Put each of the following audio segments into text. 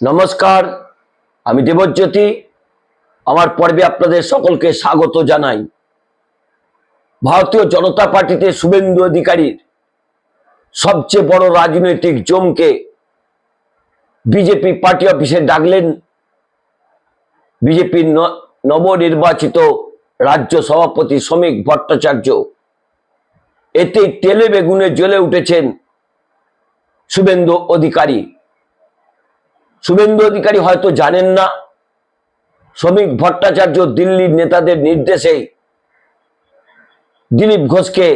নমস্কার, আমি দেবজ্যোতি। আমার পর্বে আপনাদের সকলকে স্বাগত জানাই। ভারতীয় জনতা পার্টিতে শুভেন্দু অধিকারীর সবচেয়ে বড় রাজনৈতিক জমকে বিজেপি পার্টি অফিসে ডাকলেন বিজেপির নবনির্বাচিত রাজ্য সভাপতি শ্রমিক ভট্টাচার্য। এতেই তেলে বেগুনে জ্বলে উঠেছেন শুভেন্দু অধিকারী। শুভেন্দু অধিকারী হয়তো জানেন না, শ্রমিক ভট্টাচার্য দিল্লির নেতাদের নির্দেশে দিলীপ ঘোষকে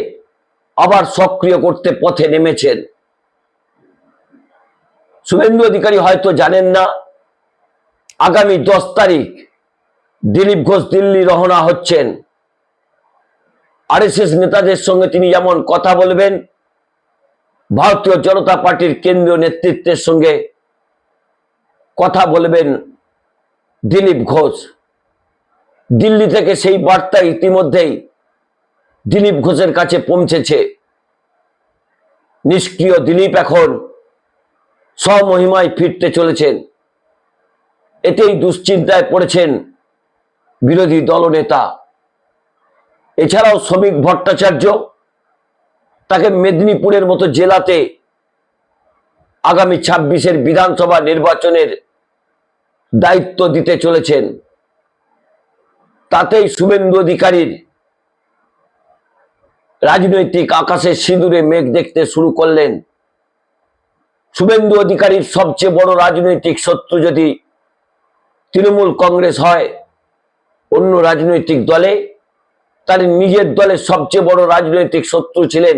আবার সক্রিয় করতে পথে নেমেছেন। শুভেন্দু অধিকারী হয়তো জানেন না, আগামী 10 তারিখ দিলীপ ঘোষ দিল্লি রওনা হচ্ছেন। আরএসএস নেতাদের সঙ্গে তিনি যেমন কথা বলবেন, ভারতীয় জনতা পার্টির কেন্দ্রীয় নেতৃত্বের সঙ্গে কথা বলবেন দিলীপ ঘোষ। দিল্লি থেকে সেই বার্তা ইতিমধ্যেই দিলীপ ঘোষের কাছে পৌঁছেছে। নিষ্ক্রিয় দিলীপ এখন স্বমহিমায় ফিরতে চলেছেন। এতেই দুশ্চিন্তায় পড়েছেন বিরোধী দলনেতা। এছাড়াও শ্রমিক ভট্টাচার্য, তাকে মেদিনীপুরের মতো জেলাতে আগামী 26-এর বিধানসভা নির্বাচনের দায়িত্ব দিতে চলেছেন। তাতেই শুভেন্দু অধিকারীর রাজনৈতিক আকাশে সিঁদুরে মেঘ দেখতে শুরু করলেন। শুভেন্দু অধিকারীর সবচেয়ে বড় রাজনৈতিক শত্রু যদি তৃণমূল কংগ্রেস হয় অন্য রাজনৈতিক দলে, তার নিজের দলের সবচেয়ে বড় রাজনৈতিক শত্রু ছিলেন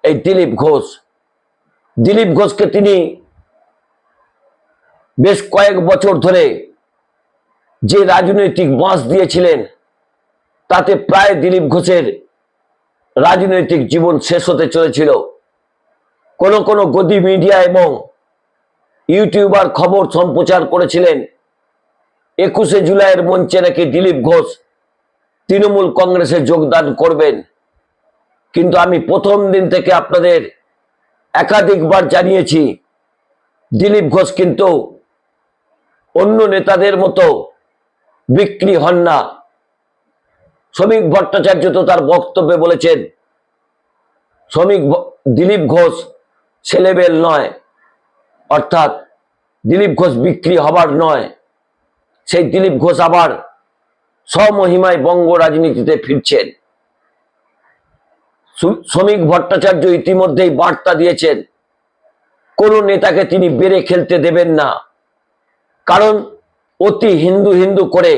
এই দিলীপ ঘোষ। দিলীপ ঘোষকে তিনি বেশ কয়েক বছর ধরে যে রাজনৈতিক বাঁশ দিয়েছিলেন, তাতে প্রায় দিলীপ ঘোষের রাজনৈতিক জীবন শেষ হতে চলেছিল। কোনো কোনো গদি মিডিয়া এবং ইউটিউবার খবর সম্প্রচার করেছিলেন 21শে জুলাইয়ের মঞ্চে নাকি দিলীপ ঘোষ তৃণমূল কংগ্রেসে যোগদান করবেন। কিন্তু আমি প্রথম দিন থেকে আপনাদের একাধিকবার জানিয়েছি, দিলীপ ঘোষ কিন্তু অন্য নেতাদের মতো বিক্রি হন না। শ্রমিক ভট্টাচার্য তো তার বক্তব্যে বলেছেন, দিলীপ ঘোষ ছেলেবেল নয়, অর্থাৎ দিলীপ ঘোষ বিক্রি হবার নয়। সেই দিলীপ ঘোষ আবার স্বমহিমায় বঙ্গ রাজনীতিতে ফিরছেন। শ্রমিক ভট্টাচার্য ইতিমধ্যেই বার্তা দিয়েছেন, কোন নেতাকে তিনি বেড়ে খেলতে দেবেন না। কারণ অতি হিন্দু হিন্দু করে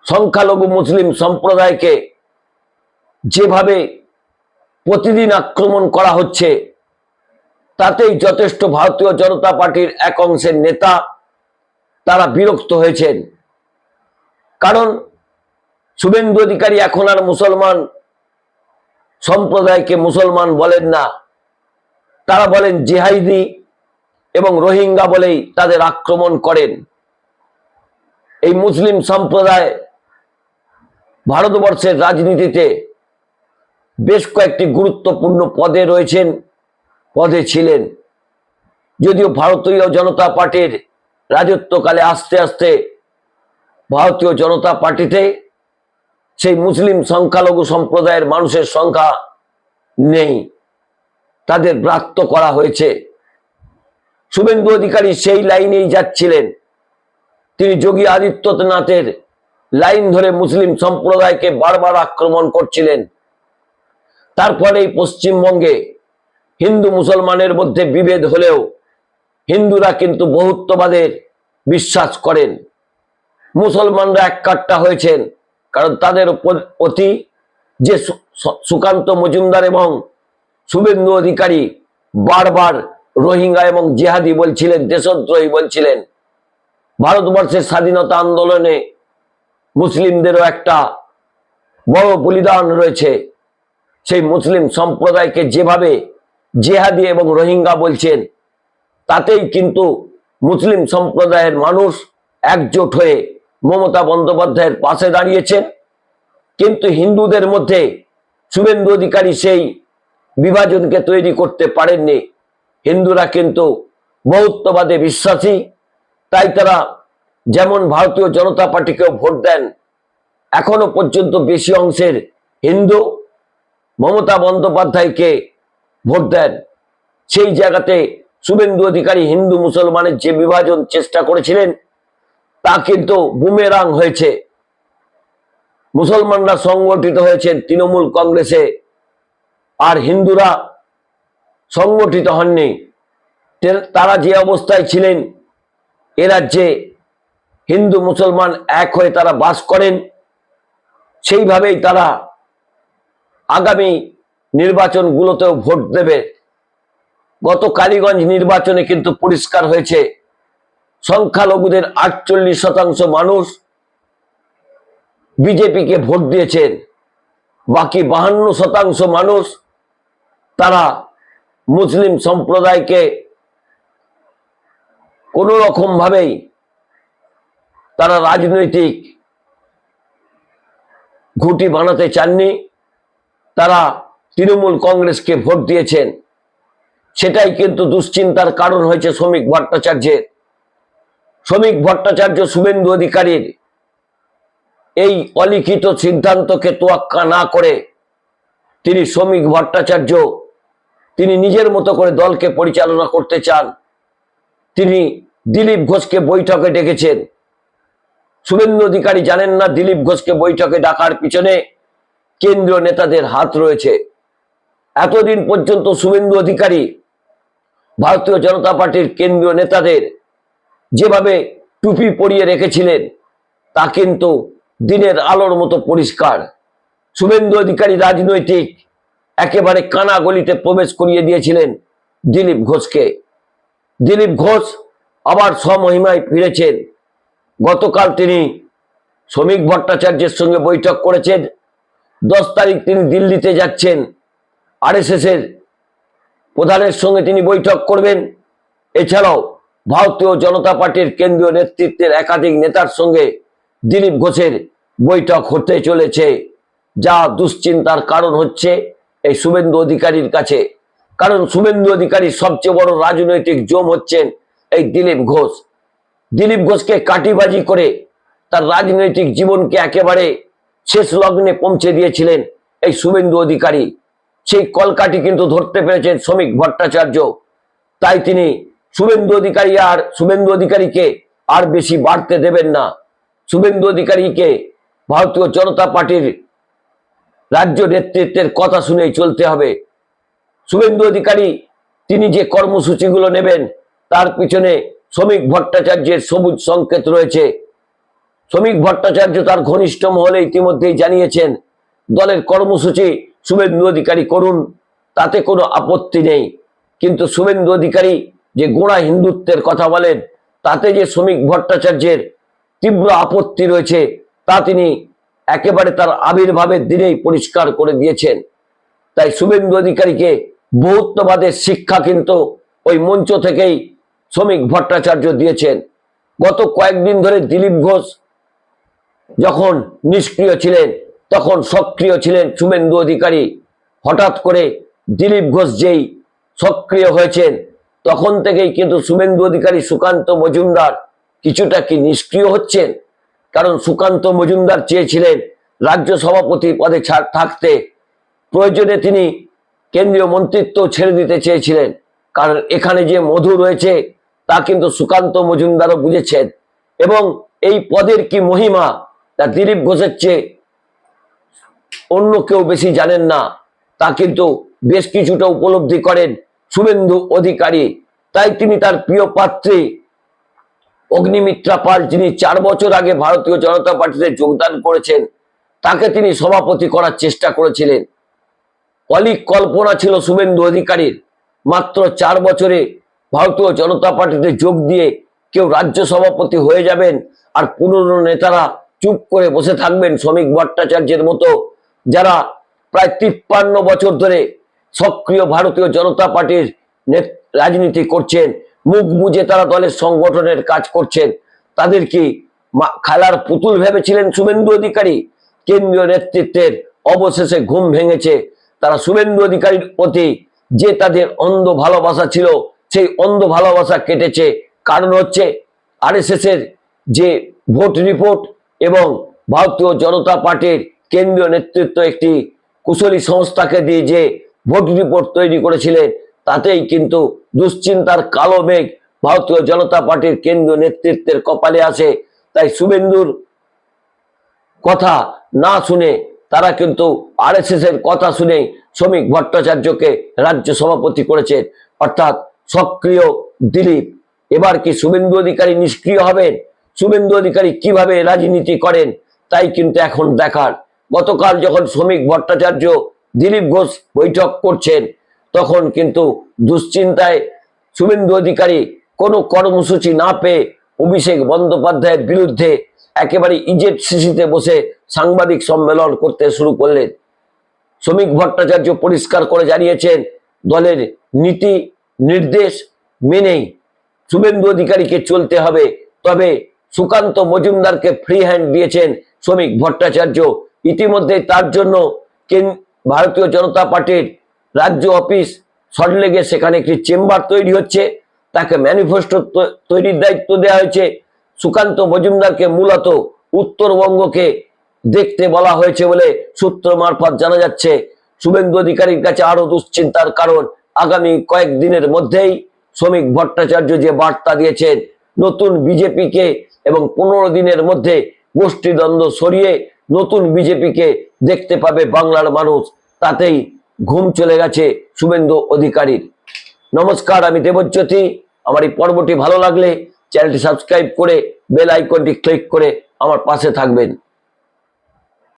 সংখ্যালঘু মুসলিম সম্প্রদায়কে যেভাবে প্রতিদিন আক্রমণ করা হচ্ছে, তাতেই যথেষ্ট ভারতীয় জনতা পার্টির এক অংশের নেতা তারা বিরক্ত হয়েছেন। কারণ শুভেন্দু অধিকারী এখন আর মুসলমান সম্প্রদায়কে মুসলমান বলেন না, তারা বলেন জিহাদি এবং রোহিঙ্গা বলেই তাদের আক্রমণ করেন। এই মুসলিম সম্প্রদায় ভারতবর্ষের রাজনীতিতে বেশ কয়েকটি গুরুত্বপূর্ণ পদে ছিলেন। যদিও ভারতীয় জনতা পার্টির রাজত্বকালে আস্তে আস্তে ভারতীয় জনতা পার্টিতে সেই মুসলিম সংখ্যালঘু সম্প্রদায়ের মানুষের সংখ্যা নেই, তাদের ব্রাত্য করা হয়েছে। শুভেন্দু অধিকারী সেই লাইনেই যাচ্ছিলেন। তিনি যোগী আদিত্যনাথের লাইন ধরে মুসলিম সম্প্রদায়কে বারবার আক্রমণ করছিলেন। তারপরেই পশ্চিমবঙ্গে হিন্দু মুসলমানের মধ্যে বিভেদ হলেও হিন্দুরা কিন্তু বহুত্ববাদের বিশ্বাস করেন। মুসলমানরা এককাট্টা হয়েছেন, কারণ তাদের প্রতি যে সুকান্ত মজুমদার এবং শুভেন্দু অধিকারী বারবার রোহিঙ্গা এবং জিহাদি বলছিলেন, দেশদ্রোহী বলছিলেন। ভারতবর্ষের স্বাধীনতা আন্দোলনে মুসলিমদেরও একটা বড় বলিদান রয়েছে। সেই মুসলিম সম্প্রদায়কে যেভাবে জিহাদি এবং রোহিঙ্গা বলছেন, তাতেই কিন্তু মুসলিম সম্প্রদায়ের মানুষ একজোট হয়ে মমতা বন্দ্যোপাধ্যায়ের পাশে দাঁড়িয়েছেন। কিন্তু হিন্দুদের মধ্যে শুভেন্দু অধিকারী সেই বিভাজনকে তৈরি করতে পারেননি। হিন্দুরা কিন্তু বহুত্ববাদে বিশ্বাসী, তাই তারা যেমন ভারতীয় জনতা পার্টিকেও ভোট দেন, এখনো পর্যন্ত বেশি অংশের হিন্দু মমতা বন্দ্যোপাধ্যায়কে ভোট দেন। সেই জায়গাতে শুভেন্দু অধিকারী হিন্দু মুসলমানের যে বিভাজন চেষ্টা করেছিলেন তা কিন্তু বুমেরাং হয়েছে। মুসলমানরা সংগঠিত হয়েছেন তৃণমূল কংগ্রেসে, আর হিন্দুরা সংগঠিত হননি। তারা যে অবস্থায় ছিলেন, এ রাজ্যে হিন্দু মুসলমান এক হয়ে তারা বাস করেন, সেইভাবেই তারা আগামী নির্বাচনগুলোতেও ভোট দেবে। গত কালীগঞ্জ নির্বাচনে কিন্তু পরিষ্কার হয়েছে, সংখ্যালঘুদের 48% মানুষ বিজেপিকে ভোট দিয়েছেন, বাকি 52% মানুষ তারা মুসলিম সম্প্রদায়কে কোনো রকম ভাবেই তারা রাজনৈতিক ঘুঁটি বানাতে চাননি, তারা তৃণমূল কংগ্রেসকে ভোট দিয়েছেন। সেটাই কিন্তু দুশ্চিন্তার কারণ হয়েছে শ্রমিক ভট্টাচার্যের। শ্রমিক ভট্টাচার্য শুভেন্দু অধিকারীর এই অলিখিত সিদ্ধান্তকে তোয়াক্কা না করে তিনি শ্রমিক ভট্টাচার্য তিনি নিজের মতো করে দলকে পরিচালনা করতে চান। তিনি দিলীপ ঘোষকে বৈঠকে ডেকেছেন। শুভেন্দু অধিকারী জানেন না দিলীপ ঘোষকে বৈঠকে ডাকার পিছনে কেন্দ্রীয় নেতাদের হাত রয়েছে। এতদিন পর্যন্ত শুভেন্দু অধিকারী ভারতীয় জনতা পার্টির কেন্দ্রীয় নেতাদের যেভাবে টুপি পরিয়ে রেখেছিলেন তা কিন্তু দিনের আলোর মতো পরিষ্কার। শুভেন্দু অধিকারী রাজনৈতিক একেবারে কানা গলিতে প্রবেশ করিয়ে দিয়েছিলেন দিলীপ ঘোষকে। দিলীপ ঘোষ আবার স্বমহিমায় ফিরেছেন। গতকাল তিনি শ্রমিক ভট্টাচার্যের সঙ্গে বৈঠক করেছেন। 10 তারিখ তিনি দিল্লিতে যাচ্ছেন, আরএসএস এর প্রধানের সঙ্গে তিনি বৈঠক করবেন। এছাড়াও ভারতীয় জনতা পার্টির কেন্দ্রীয় নেতৃত্বের একাধিক নেতার সঙ্গে দিলীপ ঘোষের বৈঠক হতে চলেছে, যা দুশ্চিন্তার কারণ হচ্ছে এই শুভেন্দু অধিকারীর কাছে। কারণ শুভেন্দু অধিকারীর সবচেয়ে বড় রাজনৈতিক জম হচ্ছেন এই দিলীপ ঘোষ। দিলীপ ঘোষকে কাটিবাজি করে তার রাজনৈতিক জীবনকে একেবারে শেষ লগ্নে পৌঁছে দিয়েছিলেন এই শুভেন্দু অধিকারী। সেই কলকাঠি কিন্তু ধরতে পেরেছেন শ্রমিক ভট্টাচার্য। তাই তিনি শুভেন্দু অধিকারীকে আর বেশি বাড়তে দেবেন না। শুভেন্দু অধিকারীকে ভারতীয় জনতা পার্টির রাজ্য নেতৃত্বের কথা শুনেই চলতে হবে। শুভেন্দু অধিকারী তিনি যে কর্মসূচিগুলো নেবেন তার পিছনে শ্রমিক ভট্টাচার্যের সবুজ সংকেত রয়েছে। শ্রমিক ভট্টাচার্য তার ঘনিষ্ঠ মহলে ইতিমধ্যেই জানিয়েছেন দলের কর্মসূচি শুভেন্দু অধিকারী করুন, তাতে কোনো আপত্তি নেই। কিন্তু শুভেন্দু অধিকারী যে গোঁড়া হিন্দুত্বের কথা বলেন তাতে যে শ্রমিক ভট্টাচার্যের তীব্র আপত্তি রয়েছে তা তিনি একেবারে তার আবির্ভাবের দিনেই পরিষ্কার করে দিয়েছেন। তাই শুভেন্দু অধিকারীকে বহুত্ববাদের শিক্ষা কিন্তু ওই মঞ্চ থেকেই শ্রমিক ভট্টাচার্য দিয়েছেন। গত কয়েকদিন ধরে দিলীপ ঘোষ যখন নিষ্ক্রিয় ছিলেন তখন সক্রিয় ছিলেন শুভেন্দু অধিকারী। হঠাৎ করে দিলীপ ঘোষ যেই সক্রিয় হয়েছেন তখন থেকেই কিন্তু শুভেন্দু অধিকারী সুকান্ত মজুমদার কিছুটা কি নিষ্ক্রিয় হচ্ছেন। কারণ সুকান্ত মজুমদার চেয়েছিলেন রাজ্য সভাপতি পদে থাকতে, প্রয়োজনে তিনি কেন্দ্রীয় মন্ত্রিত্ব ছেড়ে দিতে চেয়েছিলেন। কারণ এখানে যে মধু রয়েছে তা কিন্তু সুকান্ত মজুমদারও বুঝেছেন, এবং এই পদের কি মহিমা তা দিলীপ ঘোষের চেয়ে অন্য কেউ বেশি জানেন না, তা কিন্তু বেশ কিছুটা উপলব্ধি করেন শুভেন্দু অধিকারী। তাই তিনি তার প্রিয় পাত্রী অগ্নিমিত্রা পাল, যিনি 4 বছর আগে ভারতীয় জনতা পার্টিতে যোগদান করেছেন, তাকে তিনি সভাপতি করার চেষ্টা করেছিলেন। অলিক কল্পনা ছিল শুভেন্দু অধিকারীর মাত্র 4 বছরে ভারতীয় জনতা পার্টিতে যোগ দিয়ে কেউ রাজ্য সভাপতি হয়ে যাবেন, আর পুরনো নেতারা চুপ করে বসে থাকবেন। শ্রমিক ভট্টাচার্যের মতো যারা প্রায় 53 বছর ধরে সক্রিয় ভারতীয় জনতা পার্টির রাজনীতি করছেন, মুখ বুঝে তারা দলের সংগঠনের কাজ করছেন, তাদের কি খেলার পুতুল ভেবেছিলেন শুভেন্দু অধিকারী? কেন্দ্রীয় নেতৃত্বের অবশেষে ঘুম ভেঙেছে। তারা শুভেন্দু অধিকারীর প্রতি যে তাদের অন্ধ ভালোবাসা ছিল সেই অন্ধ ভালোবাসা কেটেছে। কারণ হচ্ছে আরএসএস এর যে ভোট রিপোর্ট এবং ভারতীয় জনতা পার্টির কেন্দ্রীয় নেতৃত্ব একটি কুশলী সংস্থাকে দিয়ে যে ভোট রিপোর্ট তৈরি করেছিলেন, তাতেই কিন্তু দুশ্চিন্তার কালো মেঘ ভারতীয় জনতা পার্টির কেন্দ্রীয় নেতৃত্বের কপালে আসে। তাই শুভেন্দুর কথা না শুনে তারা কিন্তু আরএসএস এর কথা শুনে শ্রমিক ভট্টাচার্যকে রাজ্য সভাপতি করেছেন, অর্থাৎ সক্রিয় দিলীপ। এবার কি শুভেন্দু অধিকারী নিষ্ক্রিয় হবেন? শুভেন্দু অধিকারী কিভাবে রাজনীতি করেন তাই কিন্তু এখন দেখার। গতকাল যখন শ্রমিক ভট্টাচার্য দিলীপ ঘোষ বৈঠক করছেন, তখন কিন্তু দুশ্চিন্তায় শুভেন্দু অধিকারী কোনো কর্মসূচি না পেয়ে অভিষেক বন্দ্যোপাধ্যায়ের বিরুদ্ধে একেবারে ইজেড-সিসিতে বসে সাংবাদিক সম্মেলন করতে শুরু করলেন। শ্রমিক ভট্টাচার্য পরিষ্কার করে জানিয়েছেন, দলের নীতি নির্দেশ মেনেই শুভেন্দু অধিকারীকে চলতে হবে। তবে সুকান্ত মজুমদারকে ফ্রি হ্যান্ড দিয়েছেন শ্রমিক ভট্টাচার্য। ইতিমধ্যে তার জন্য ভারতীয় জনতা পার্টির রাজ্য অফিস সল্টলেকে সেখানে একটি চেম্বার তৈরি হচ্ছে, তাকে ম্যানিফেস্টো তৈরির দায়িত্ব দেওয়া হয়েছে। সুকান্ত মজুমদারকে মূলত উত্তরবঙ্গকে দেখতে বলা হয়েছে বলে সূত্র মারফত জানা যাচ্ছে। শুভেন্দু অধিকারীর কাছে আরো দুশ্চিন্তার কারণ, আগামী কয়েকদিনের মধ্যেই শ্রমিক ভট্টাচার্য যে বার্তা দিয়েছেন, নতুন বিজেপিকে এবং 15 দিনের মধ্যে গোষ্ঠীদ্বন্দ্ব সরিয়ে নতুন বিজেপিকে দেখতে পাবে বাংলার মানুষ, তাতেই ঘুম চলে গেছে শুভেন্দু অধিকারীর। নমস্কার, আমি দেবজ্যোতি। আমার এই পর্বটি ভালো লাগলে চ্যানেলটি সাবস্ক্রাইব করে বেল আইকনটি ক্লিক করে আমার পাশে থাকবেন।